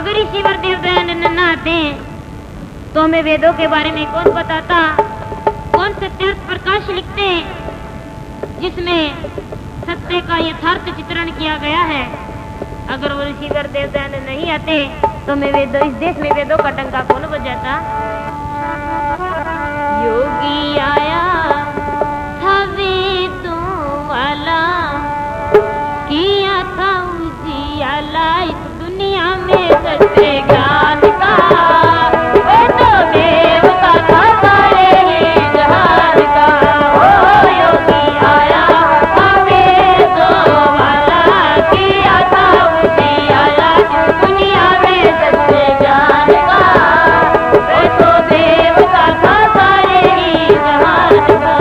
अगर ईश्वर देवदयानंद न आते तो हमें वेदों के बारे में कौन बताता, कौन सत्यार्थ प्रकाश लिखते जिसमें सत्य का यथार्थ चित्रण किया गया है। अगर वो ईश्वर देवदयानंद नहीं आते तो मैं वेदों, इस देश में वेदों का डंका कौन बजाता। योगी आया था वेदों वाला, किया था उजियाला इस दुनिया में सच्चे ज्ञान का। वो तो देव का था सारे ही जहान का। ओ योगी आया था वेदों वाला, किया था उजियाला इस दुनिया में सच्चे ज्ञान का। वो तो देव का था सारे ही जहान का।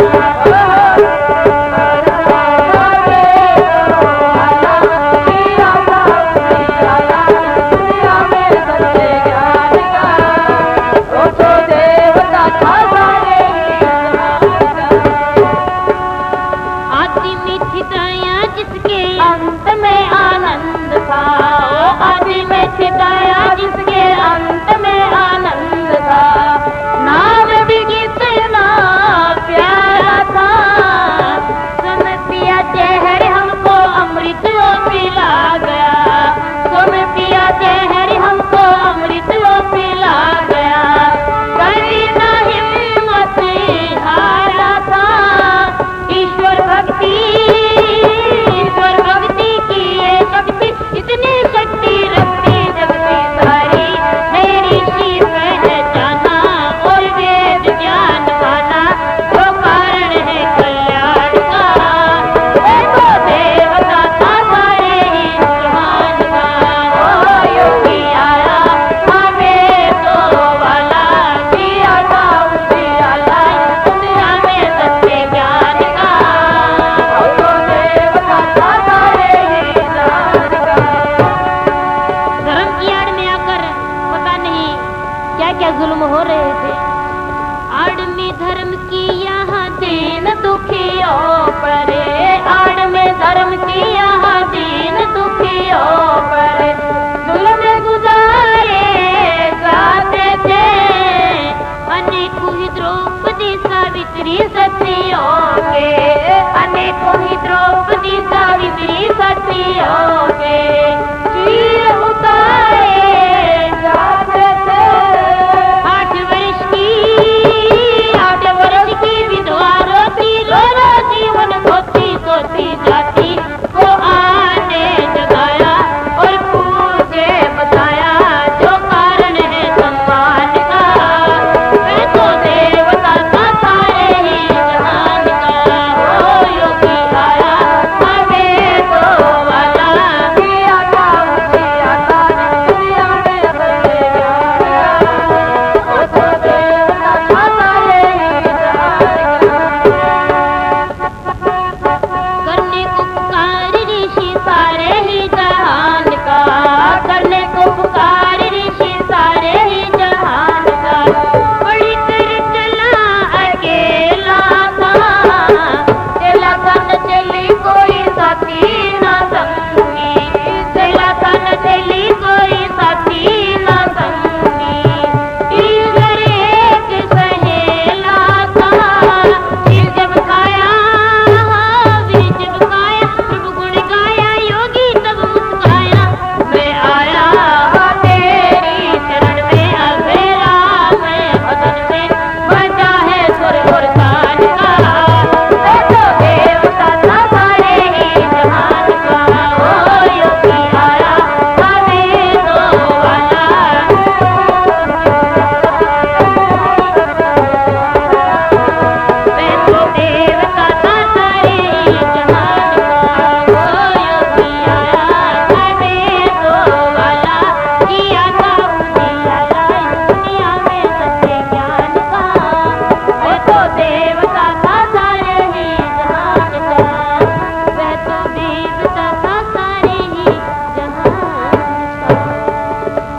अनेकों ही द्रौपदी सावित्री सतियों के